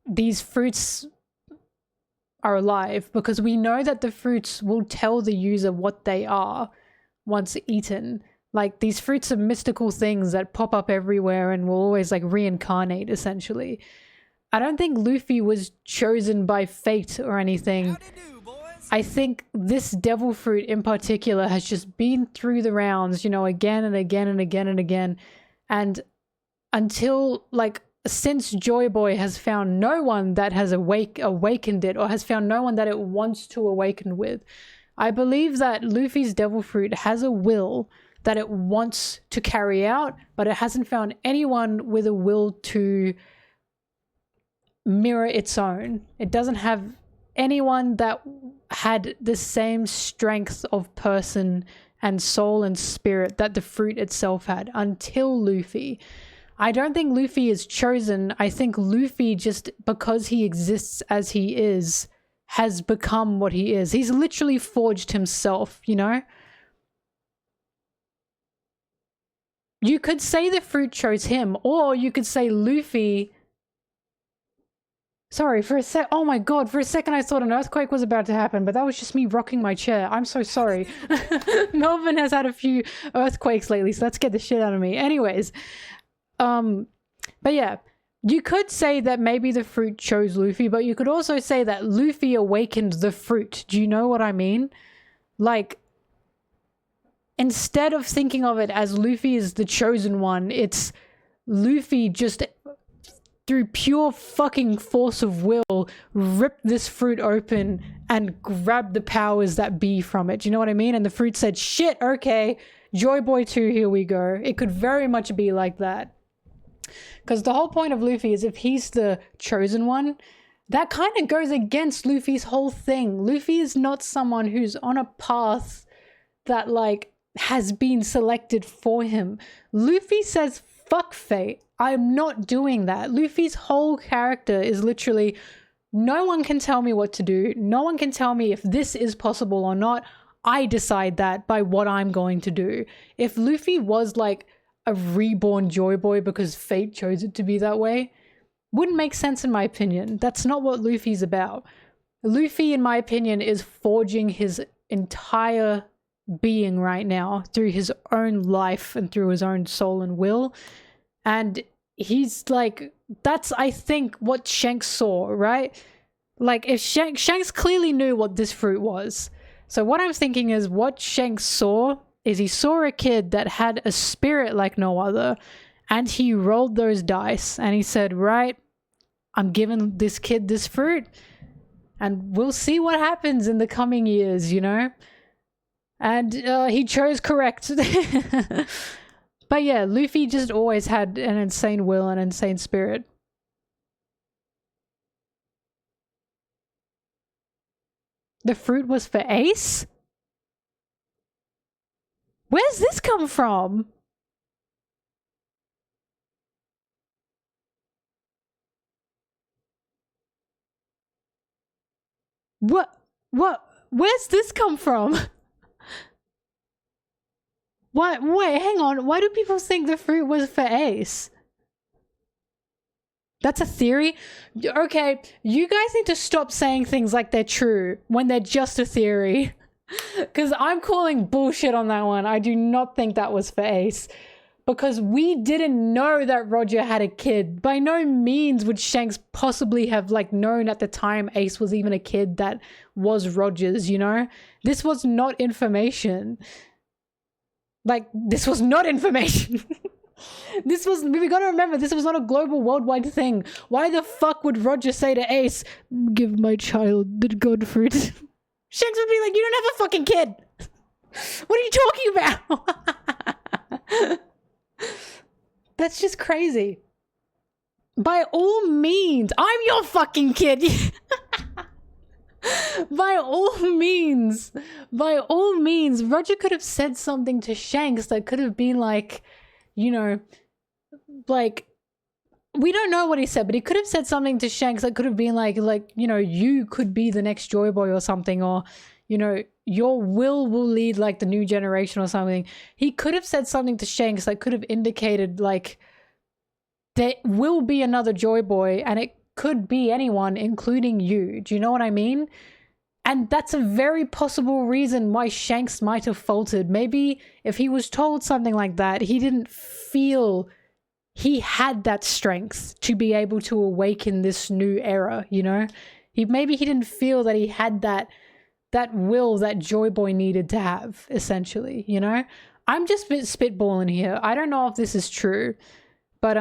Speaker 2: these fruits are alive, because we know that the fruits will tell the user what they are once eaten. Like, these fruits are mystical things that pop up everywhere and will always like reincarnate, essentially. I don't think Luffy was chosen by fate or anything. I think this devil fruit in particular has just been through the rounds, you know, again and again and again and again. And until, like, since Joy Boy has found no one that has awakened it, or has found no one that it wants to awaken with, I believe that Luffy's devil fruit has a will that it wants to carry out, but it hasn't found anyone with a will to mirror its own. It doesn't have anyone that had the same strength of person and soul and spirit that the fruit itself had until Luffy. I don't think Luffy is chosen. I think Luffy, just because he exists as he is, has become what he is. He's literally forged himself, you know? You could say the fruit chose him, or you could say Luffy... Sorry, for a sec. Oh my god, for a second I thought an earthquake was about to happen, but that was just me rocking my chair. I'm so sorry. Melbourne has had a few earthquakes lately, so that scared the shit out of me. Anyways, but yeah, you could say that maybe the fruit chose Luffy, but you could also say that Luffy awakened the fruit. Do you know what I mean? Like, instead of thinking of it as Luffy is the chosen one, it's Luffy just, through pure fucking force of will, ripped this fruit open and grabbed the powers that be from it. Do you know what I mean? And the fruit said, shit, okay, Joy Boy 2, here we go. It could very much be like that. Because the whole point of Luffy is, if he's the chosen one, that kind of goes against Luffy's whole thing. Luffy is not someone who's on a path that, like, has been selected for him. Luffy says, fuck fate. I'm not doing that. Luffy's whole character is literally, no one can tell me what to do. No one can tell me if this is possible or not. I decide that by what I'm going to do. If Luffy was like a reborn Joy Boy because fate chose it to be that way, wouldn't make sense in my opinion. That's not what Luffy's about. Luffy, in my opinion, is forging his entire being right now through his own life and through his own soul and will. And he's like, that's, I think, what Shanks saw, right? Like, if Shanks clearly knew what this fruit was. So what I'm thinking is, what Shanks saw is, he saw a kid that had a spirit like no other, and he rolled those dice and he said, right, I'm giving this kid this fruit and we'll see what happens in the coming years, you know? And he chose correct. But yeah, Luffy just always had an insane will and insane spirit. The fruit was for Ace? Where's this come from? Where's this come from? What? Wait, hang on. Why do people think the fruit was for Ace? That's a theory? Okay, you guys need to stop saying things like they're true when they're just a theory. Because I'm calling bullshit on that one. I do not think that was for Ace. Because we didn't know that Roger had a kid. By no means would Shanks possibly have, like, known at the time Ace was even a kid that was Roger's, you know? This was not information. Like, this was not information. This was, we gotta remember, this was not a global worldwide thing. Why the fuck would Roger say to Ace, give my child the god fruit? Shanks would be like, you don't have a fucking kid. What are you talking about? That's just crazy. By all means, I'm your fucking kid. By all means, Roger could have said something to Shanks that could have been like, you know, like, we don't know what he said, but he could have said something to Shanks that could have been like, you know, you could be the next Joy Boy or something, or, you know, your will lead like the new generation or something. He could have said something to Shanks that could have indicated like there will be another Joy Boy, and it could be anyone, including you. Do you know what I mean? And that's a very possible reason why Shanks might have faltered. Maybe if he was told something like that, he didn't feel he had that strength to be able to awaken this new era, you know? Maybe he didn't feel that he had that will that Joy Boy needed to have, essentially, you know? I'm just spitballing here. I don't know if this is true, but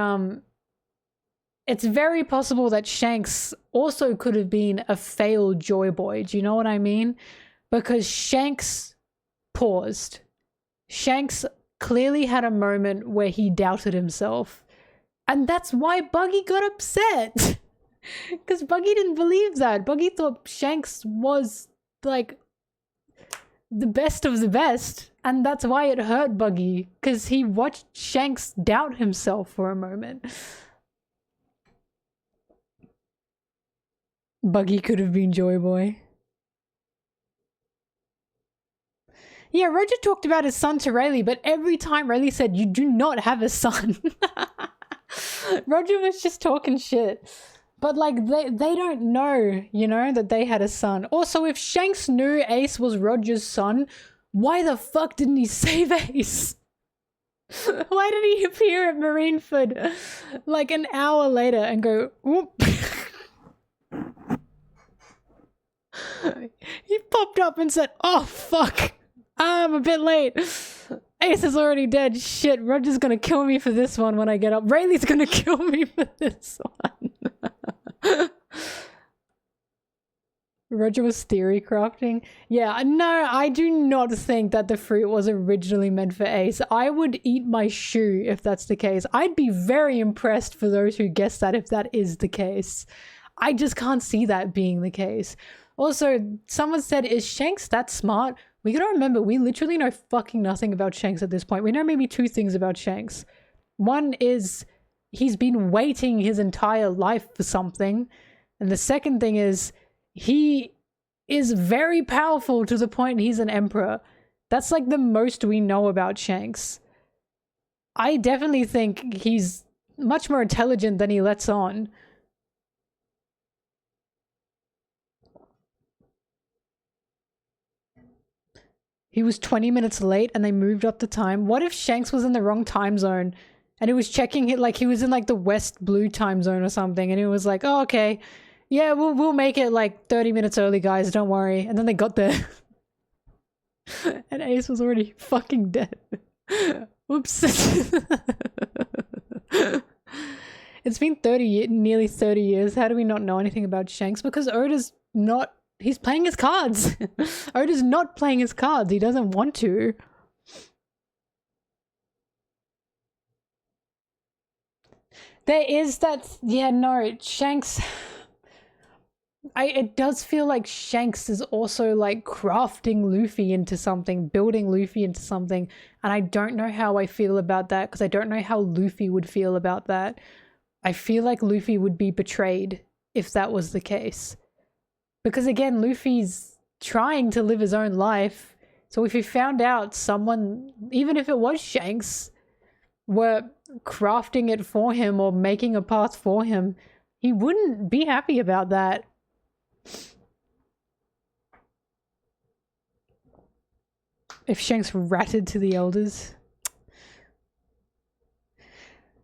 Speaker 2: it's very possible that Shanks also could have been a failed Joy Boy. Do you know what I mean? Because Shanks paused. Shanks clearly had a moment where he doubted himself. And that's why Buggy got upset. Because Buggy didn't believe that. Buggy thought Shanks was, like, the best of the best. And that's why it hurt Buggy. Because he watched Shanks doubt himself for a moment. Buggy could have been Joy Boy. Yeah, Roger talked about his son to Rayleigh, but every time Rayleigh said, "You do not have a son." Roger was just talking shit. But like they don't know, you know, that they had a son. Also, if Shanks knew Ace was Roger's son, why the fuck didn't he save Ace? Why did he appear at Marineford like an hour later and go, "Whoop"? He popped up and said, "Oh fuck, I'm a bit late. Ace is already dead. Shit, Roger's gonna kill me for this one when I get up. Rayleigh's gonna kill me for this one." Roger was theory crafting. Yeah, no, I do not think that the fruit was originally meant for Ace. I would eat my shoe if that's the case. I'd be very impressed for those who guess that if that is the case. I just can't see that being the case. Also, someone said, is Shanks that smart? We gotta remember, we literally know fucking nothing about Shanks at this point. We know maybe two things about Shanks. One is he's been waiting his entire life for something. And the second thing is he is very powerful to the point he's an emperor. That's like the most we know about Shanks. I definitely think he's much more intelligent than he lets on. He was 20 minutes late and they moved up the time. What if Shanks was in the wrong time zone and it was checking it like he was in like the West Blue time zone or something, and it was like, "Oh, okay. Yeah, we'll make it like 30 minutes early, guys, don't worry." And then they got there. And Ace was already fucking dead. Oops. It's been nearly 30 years. How do we not know anything about Shanks? Because Oda's not... He's playing his cards. Oda's not playing his cards. He doesn't want to. There is that... Yeah, no, Shanks... It does feel like Shanks is also like crafting Luffy into something, building Luffy into something. And I don't know how I feel about that because I don't know how Luffy would feel about that. I feel like Luffy would be betrayed if that was the case. Because again, Luffy's trying to live his own life. So if he found out someone, even if it was Shanks, were crafting it for him or making a path for him, he wouldn't be happy about that. If Shanks ratted to the elders.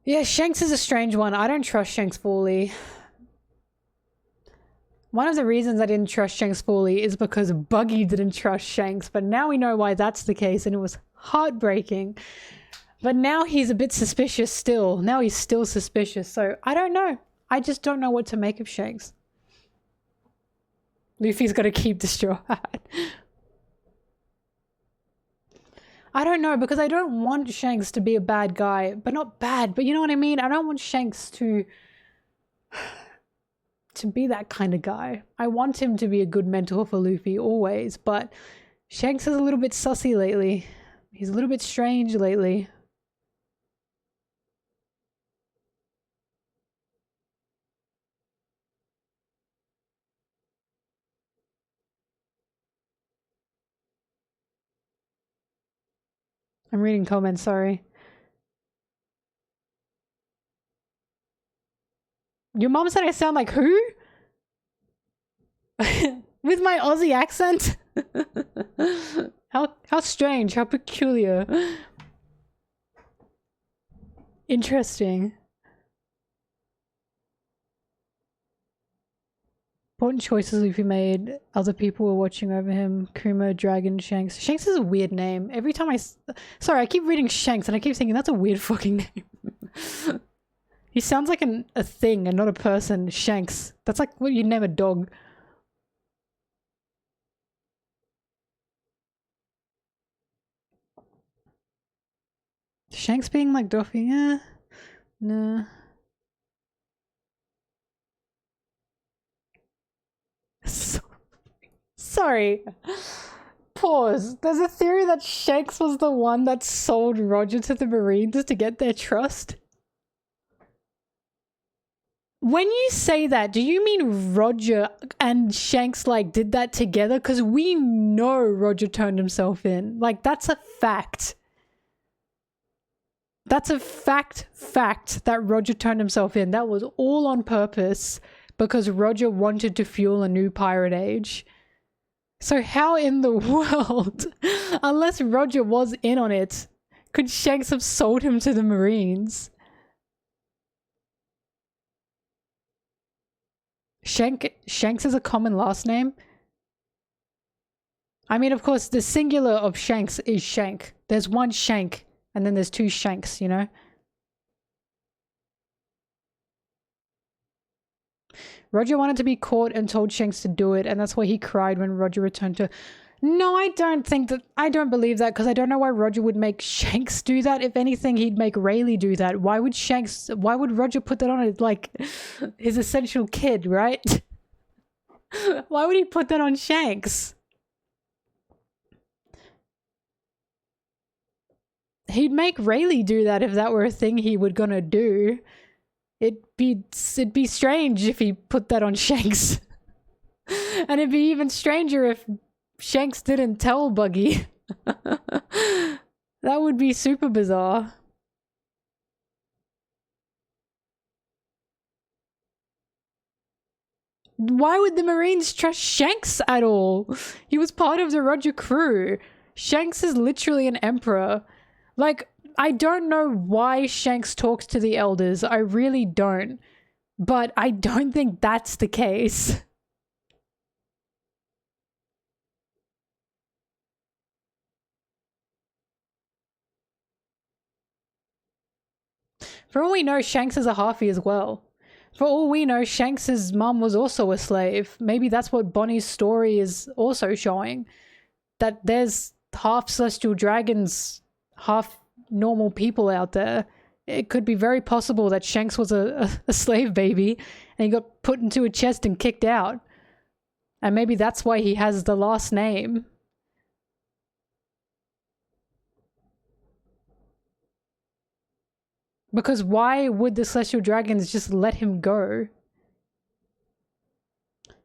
Speaker 2: Yeah, Shanks is a strange one. I don't trust Shanks fully. One of the reasons I didn't trust Shanks fully is because Buggy didn't trust Shanks, but now we know why that's the case, and it was heartbreaking. But now he's a bit suspicious still. Now he's still suspicious, so I don't know. I just don't know what to make of Shanks. Luffy's got to keep the straw hat. I don't know, because I don't want Shanks to be a bad guy, but not bad, but you know what I mean? I don't want Shanks to be that kind of guy. I want him to be a good mentor for Luffy always, but Shanks is a little bit sussy lately. He's a little bit strange lately. I'm reading comments, sorry. Your mom said I sound like who? With my Aussie accent? How strange, how peculiar. Interesting. Important choices if he made. Other people were watching over him. Kuma, Dragon, Shanks. Shanks is a weird name. Every time sorry, I keep reading Shanks and I keep thinking that's a weird fucking name. He sounds like a thing and not a person. Shanks. That's like what you'd name a dog. Shanks being like Duffy, yeah. Nah. Sorry. Pause. There's a theory that Shanks was the one that sold Roger to the Marines to get their trust. When you say that, do you mean Roger and Shanks like did that together? Because we know Roger turned himself in. Like, that's a fact. That's a fact that Roger turned himself in. That was all on purpose because Roger wanted to fuel a new pirate age. So how in the world, unless Roger was in on it, could Shanks have sold him to the Marines? Shanks is a common last name? I mean, of course, the singular of Shanks is Shank. There's one Shank, and then there's two Shanks, you know? Roger wanted to be caught and told Shanks to do it, and that's why he cried when Roger returned to... No, I don't believe that, because I don't know why Roger would make Shanks do that. If anything, he'd make Rayleigh do that. Why would Roger put that on it, like, his essential kid, right? Why would he put that on Shanks? He'd make Rayleigh do that if that were a thing he would gonna do. It'd be strange if he put that on Shanks. And it'd be even stranger if Shanks didn't tell Buggy. That would be super bizarre. Why would the Marines trust Shanks at all? He was part of the Roger crew. Shanks is literally an emperor. Like, I don't know why Shanks talks to the elders. I really don't. But I don't think that's the case. For all we know, Shanks is a halfie as well. For all we know, Shanks's mum was also a slave. Maybe that's what Bonny's story is also showing. That there's half celestial dragons, half normal people out there. It could be very possible that Shanks was a slave baby and he got put into a chest and kicked out. And maybe that's why he has the last name. Because why would the Celestial Dragons just let him go?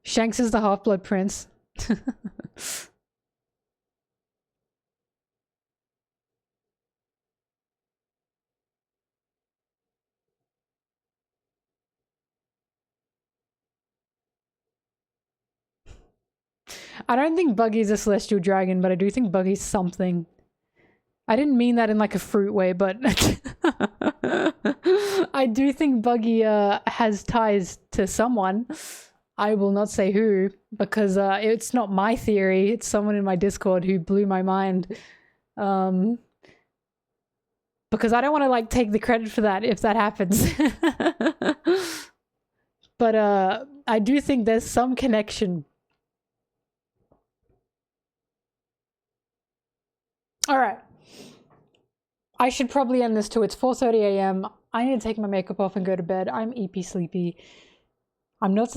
Speaker 2: Shanks is the Half-Blood Prince. I don't think Buggy's a Celestial Dragon, but I do think Buggy's something. I didn't mean that in like a fruit way, but I do think Buggy has ties to someone. I will not say who, because it's not my theory. It's someone in my Discord who blew my mind. Because I don't want to like take the credit for that if that happens. But I do think there's some connection. All right. I should probably end this too. It's 4:30 a.m. I need to take my makeup off and go to bed. I'm EP sleepy. I'm not...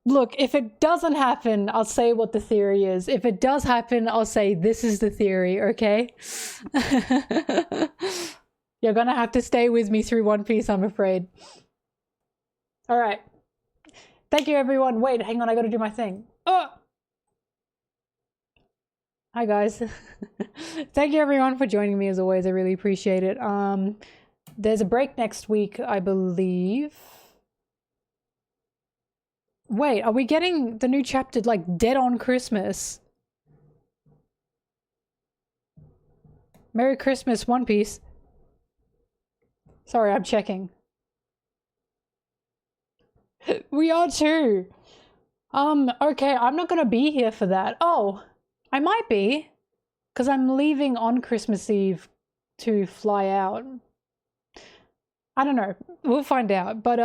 Speaker 2: Look, if it doesn't happen, I'll say what the theory is. If it does happen, I'll say this is the theory, okay? You're gonna have to stay with me through One Piece, I'm afraid. Alright. Thank you, everyone. Wait, hang on, I gotta do my thing. Oh! Hi guys. Thank you everyone for joining me as always. I really appreciate it. there's a break next week, I believe. Wait, are we getting the new chapter like dead on Christmas? Merry Christmas, One Piece. Sorry, I'm checking. We are too. Okay, I'm not gonna be here for that. Oh, I might be. Because I'm leaving on Christmas Eve to fly out. I don't know. We'll find out. But,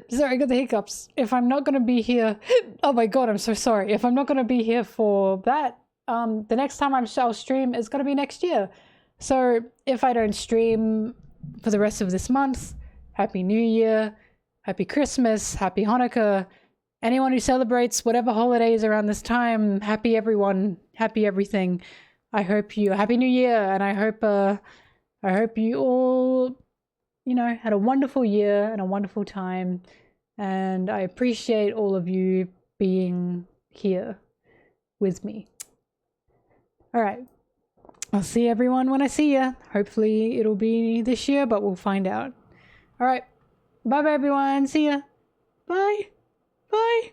Speaker 2: sorry, I got the hiccups. If I'm not gonna be here... Oh my god, I'm so sorry. If I'm not gonna be here for that, the next time I'll stream is gonna be next year. So, if I don't stream for the rest of this month, Happy New Year, Happy Christmas, Happy Hanukkah, anyone who celebrates whatever holidays around this time, happy everyone, happy everything. I hope you, Happy New Year, and I hope you all, you know, had a wonderful year and a wonderful time, and I appreciate all of you being here with me. All right. I'll see everyone when I see you. Hopefully it'll be this year, but we'll find out. All right. Bye-bye, everyone. See ya. Bye. Bye.